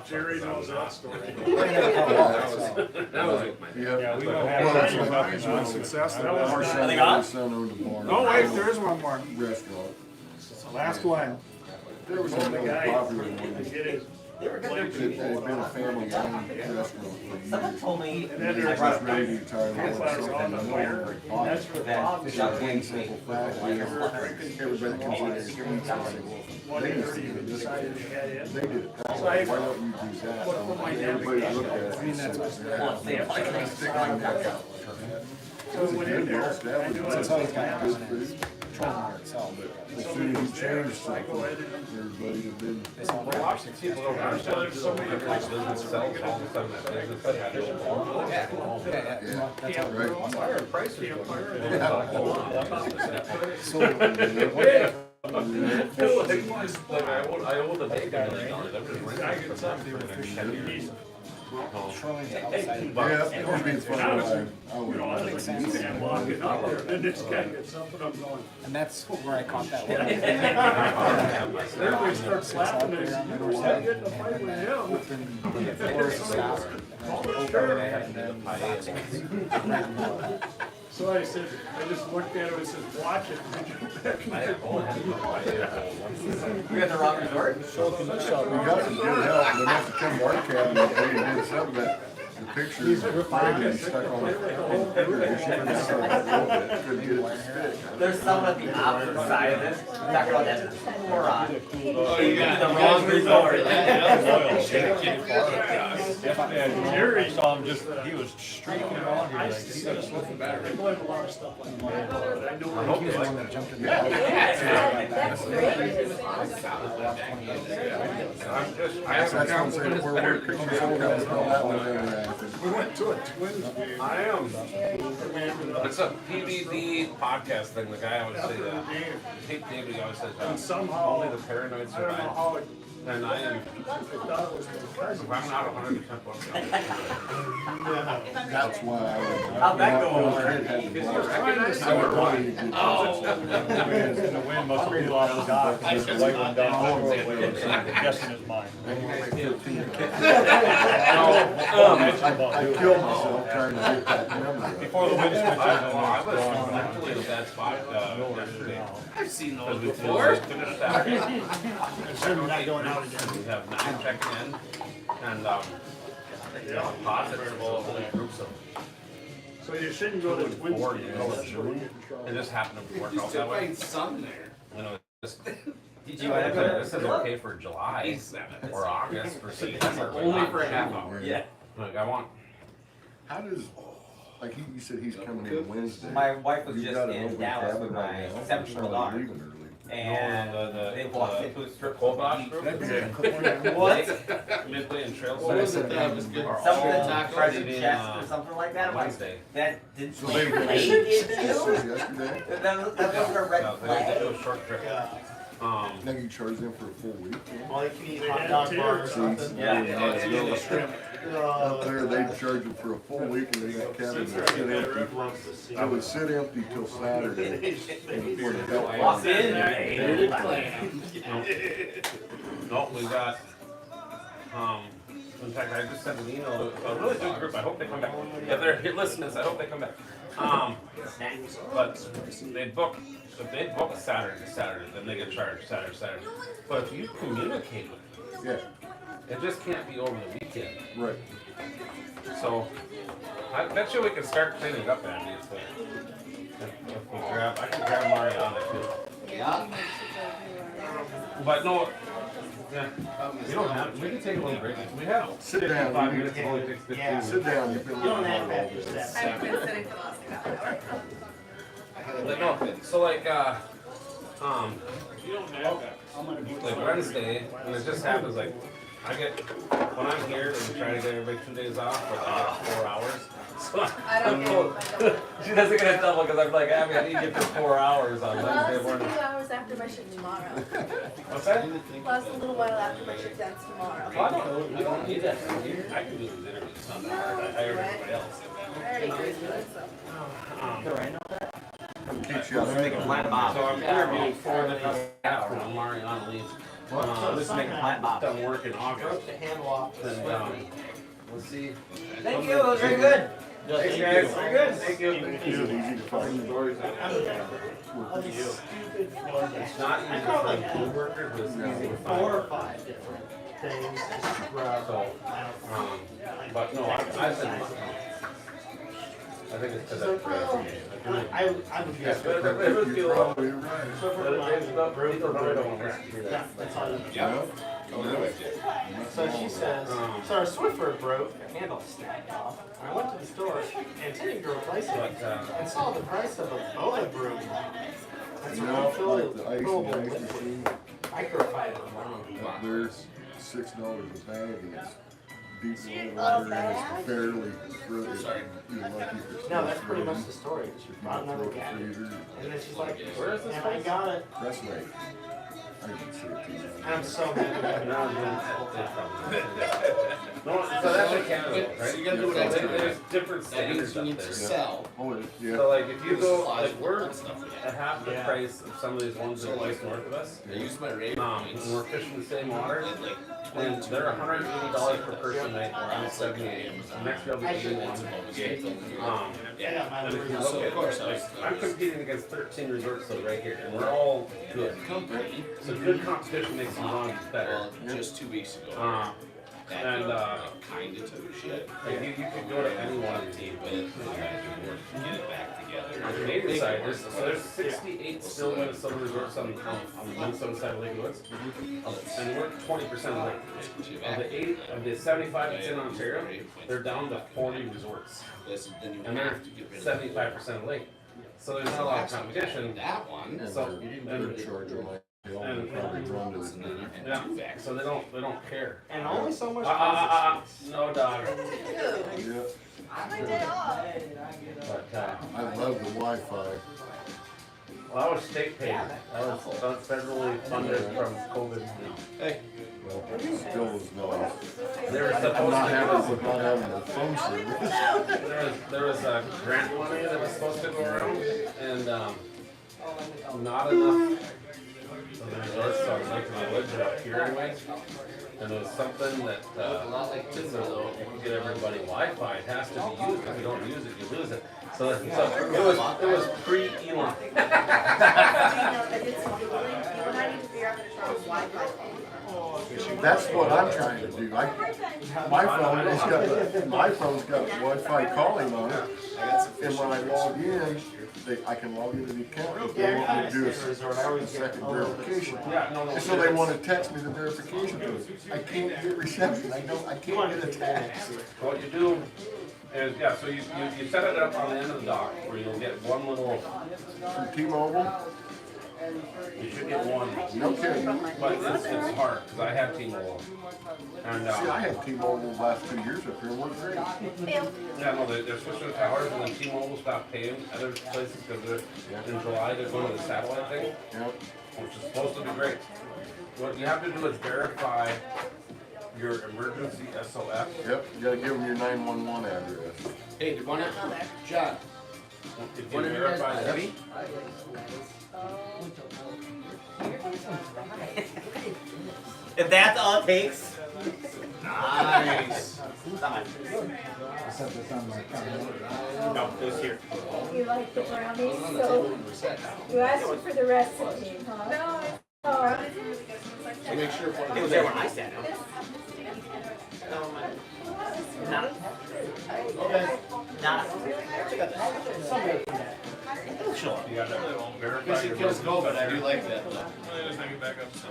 Jerry knows that story. Yeah, we don't Well, that's have. what it's been successful. Our son owned a bar. Oh, wait, there is one more. Restaurant. Last one. There was another popular one. Get his. It had been a family owned restaurant for Someone years. told me And then It there's was ready to retire. It was something on the that fire. wasn't very That's popular. for that Bob. It's a plain simple fact. Everybody comes in and eats One They thirty, we decided to head in. They did it. Why don't you do that? Everybody looked at it. I mean, that's what's So we went in there. I knew I was good food. As soon as you change something, everybody had been. People don't understand there's so many places that sells all the time that business that have it. Yeah, right. Why are prices I own the bacon. I get some, they were fishing. He's, Yeah, it was being fun. I you know, I would. think he's walking out there, and this guy gets something, I'm going. And that's where I caught that one. Everybody starts laughing, and I said, you know, why get in a fight with him? So I said, I just looked at him and said, watch it. We got the wrong resort. We got some good help. They must have come to our cabin and they did something that the pictures maybe stuck on the computer. She couldn't get it to stick. There's someone at the opposite side of this. Talk about that moron. The wrong resort. Jerry saw him just, he was streaking around here like, he just looking back. People have a lot of stuff like that. I know. I hope he's the one that jumped in the water. That's great. I haven't That's what I'm saying. We're comes over, that one never happened. We went to a Twins game. I am. It's a PBD podcast thing. The guy always say that. Kate David always says that. And somehow, Only the paranoid I don't know survive. how it, And I am. I thought it was because If I'm not 100% booked. that's why I was. How'd that go over? The wind must have blew off the dock, and the light went down the shore, guessing his mind. I killed myself trying to get that memory. Before the wind switches, I was mentally in a bad spot yesterday. I've seen those We before. finished that. We're not going out again. We have 9 checking in, and positive only groups of So you shouldn't go to Twins 4 games. It just happened to work You out still that way. find some there. You know, this is okay for July or August for September, but Only not for a half hour. Yeah. Like I want. How does, like you said he's coming in Wednesday. My wife was You just got an in open Dallas cabin with right my now, or 7-year-old somebody daughter. leaving early? And they walked into a strip Cold club. box group. What? Midway and Trail What was Center it that was good? are Something all French leaving, chest or something like that. I'm like, Wednesday. that didn't So play they, did this you? was yesterday? That wasn't a red So they flag. do a short trip. Now you charge them for a full week? All you can eat hot dog bar or something. Yeah. Up there, they charge them for a full week and then that cabin would sit empty. It would sit empty till Saturday. Before the help Walk line. in. No, we got. In fact, I just sent an email to a really good group. I hope they come back. If they're listening, I hope they come back. But they book. If they book Saturday to Saturday, then they get charged Saturday. But if you communicate with them, Yeah, it just can't be over the weekend. right. So I bet you we can start cleaning up, Andy. If we grab, I can grab Mariana too. Yeah. But no, yeah, we don't have. We can take a little break. We have Sit down. 5 minutes. It only takes 15 Yeah. minutes. Sit down, you've been You don't looking have at all to this. do that. I've been sitting for the last half hour. But no, so like Wednesday, and it just happens like I get when I'm here and try to get everybody 2 days off, but I get 4 hours. So I don't I'm get cold. it. She doesn't get a double because I'm like, I mean, I need you for 4 hours on Well, Wednesday it's a morning. few hours after my shift tomorrow. What's that? Plus a little while after my shift ends tomorrow. I don't need that. I can do these interviews. It's not that hard. I hire everybody else. I already agreed to it, so. Keeps you out Let's make a plant bomb. So I'm interviewing for the after Mariana leaves. Let's make a plant bomb. Done work in August. Broke the handle off the And swing. we'll see. Thank you, that was very good. Thanks, guys. Very good. Thank you. Is it easy to find? Stupid floor mat. It's not easy to find food workers, but it's easy to 4 find. or 5 different things to scrub. So, but no, I've been. I think it's because I would Yes, guess. but it would feel. You're probably right. Yeah, that's all you do. Yeah. So she says, so our Swiffer broke, the handle snapped off. I went to the store intending to replace it and saw the price of a boa broom. That's a You know, like the ice and refillable ice liquid machine, microfiber. up there's $6 a bag and it's deep water and it's fairly, really, you're lucky if it's. No, that's pretty much the story. She If you brought don't throw another it in the cat. freezer, And then she's like, Where is this and I got it. press lake. I can see it too. And I'm so mad at her. No, so that's in Canada, right? So you gotta do what I So did. there's different That means standards you up need to there. sell. Oh, yeah. So like if you go, like we're Stuff like at half the Yeah. price of some of these ones that are just north of us. I use my rate. And we're fishing the same water. And they're $180 per person night, or I'm 78. Next year I'll be 81. And if you look at, like, I'm competing against 13 resorts so right here, and we're all good. So good competition makes you run better. Just 2 weeks ago. And Kinda took shit. like you could go to any one of the teams, but Get it back together. on the Canadian side, there's 68 still Minnesota resorts on the Minnesota side of Lake Woods, and we're 20% of the lake. Of the 75 that's in Ontario, they're down to 40 resorts, Listen, then you and they're have to get rid of 75% of the lake. So there's not a lot of competition. that one. So They're charging like They all probably run to the. Yeah, so they don't care. And only so much No dog. Yeah, My day off. But, I love the Wi-Fi. well, that was state paid. That was federally funded from COVID. Hey. Well, still is no. They were I'm supposed not to having the phone service. there was a grant money that was supposed to go around, and not enough of the resources. So I was making my widget up here anyway, and it was something that so if you get everybody Wi-Fi, it has to be used. If you don't use it, you lose it. So it was pre-Elon. You know, I did some Googling. You and I need to figure out how to turn on Wi-Fi. That's what I'm trying to do. My phone's got Wi-Fi calling on it, and when I log in, I can log into the account, but they want me to do a second verification. And so they want to text me the verification code. I can't get reception. I can't get a text. What you do is, so you set it up on the end of the dock where you'll get one little. From T-Mobile? You should get one. No kidding. But it's hard because I have T-Mobile. And See, I had T-Mobile the last 2 years up here. It worked great. yeah, no, they're switching the towers, and then T-Mobile stopped paying other places because in July they're going to the satellite thing, which is supposed to be great. What you have to do is verify your emergency SOF. Yep, you gotta give them your 911 address. Hey, do one of John. If you verify that, If that's all it takes. Nice. No, it was here. You like the brownies, so you asked me for the recipe, huh? No. Oh. So make sure. It was there when I sat down. Not. Okay. Not. sure. You gotta verify. Guess it kills COVID, I do like that. Just make it back up, so.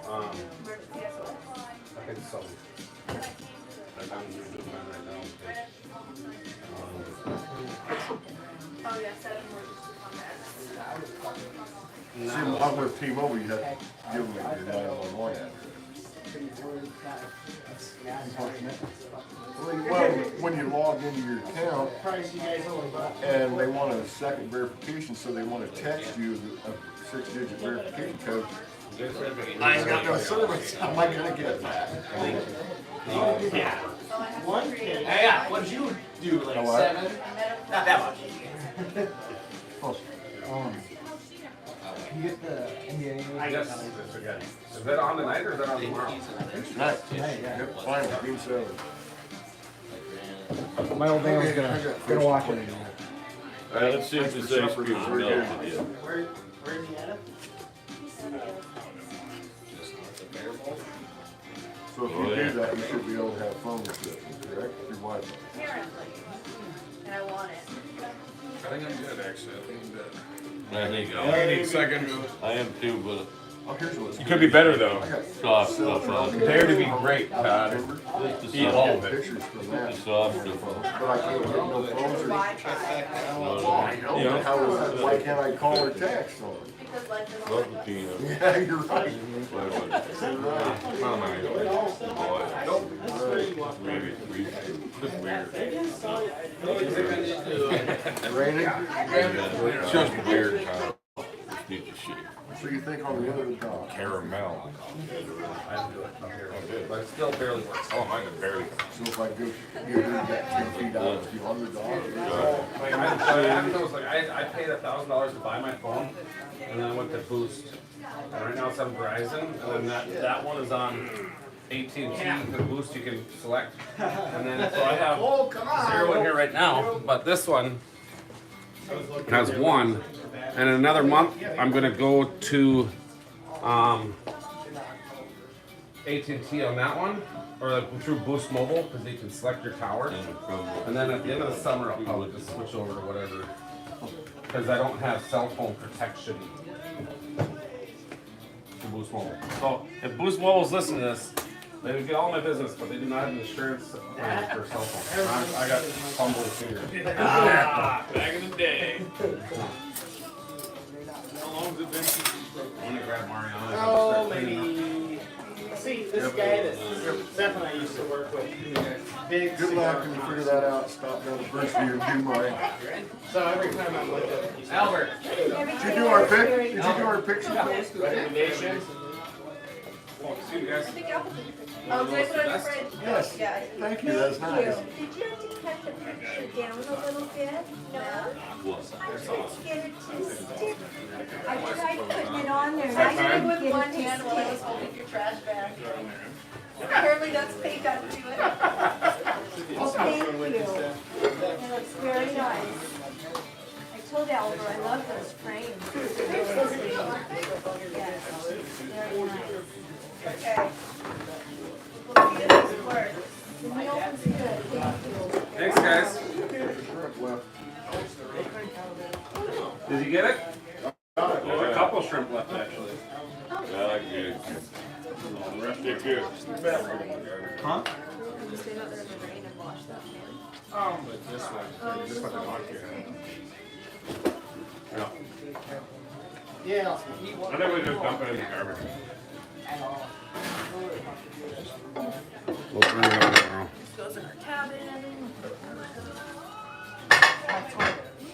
I think so. I'm doing mine right now. Oh, yeah, 7 more just See, I'm with T-Mobile, you have to give them your 911 address. Well, when you log into your account, and they want a second verification, so they want to text you a 6-digit verification code. I ain't got no service. How am I gonna get that? Yeah. One case. Yeah, what'd you do, like Oh, what? 7? Not that much. Can you get the NBA? I guess. Is that on tonight or is that on tomorrow? Tonight. Yep, fine, Game 7. My old man was gonna watch it. Alright, let's see if this ice cream melted yet. Where Indiana? So if you do that, you should be able to have phone reception, correct? Your Wi-Fi. apparently. And I want it. I think I'm good, actually. I think I'm good. I think I need seconds. I am too, but Oh, here's what's. You could be better though. soft stuff on it. Dare to be great, Todd. Just the Eat all of soft, it. Pictures from that. the soft stuff. But I can't get no phones or. I know, Yeah. but how, why can't I call or text on it? Because life is Love the peanut. Yeah, you're right. Maybe 3. Just weird. Raining? It's just weird how need to shake. So you think on the other dog? Caramel. I do it up here. But it still barely works. Oh, mine can barely. So if I go, you get 10 feet out of the other dog? Like I paid $1,000 to buy my phone, and then I went to Boost. And right now it's on Verizon, and then that one is on AT&T. The Boost you can select, and then so I have 0 in here right now, but this one has 1. And in another month, I'm gonna go to AT&T on that one, or through Boost Mobile, because you can select your tower. And then at the end of the summer, I'll probably just switch over to whatever, because I don't have cell phone protection to Boost Mobile. So if Boost Mobile's listening to this, they would get all my business, but they do not have an insurance plan for cell phone. I got fumbling fingers. Back in the day. want to grab Mariana. Oh, maybe. See, this guy that Steph and I used to work with, big Good luck when you cigar figure that out. Stop down to Bridgeview and do mine. So every time I'm with him, he's Albert. Did you do our pic? Did you do our picture post? recommendations. See you guys. Oh, did I put it on your fridge? Yes. Yeah. Thank you. That's nice. Did you have to cut the picture down a little bit? No? I couldn't get it to stick. I tried putting it on there and I I did it couldn't with get one it to hand while I was stick. holding your trash bag. Apparently that's fake, got to do it. Oh, thank you. It looks very nice. I told Albert I love those frames. Yes, very nice. Okay. We'll see if this works. The meal was good, thank you. Thanks, guys. Well, Did you get it? There's a couple shrimp left, actually. Huh? Can you stand out there in the rain and wash that pan? But this one did not care. No. Yeah. I think we just dump it in the garbage. We'll bring it over tomorrow. This goes in our cabin. That's what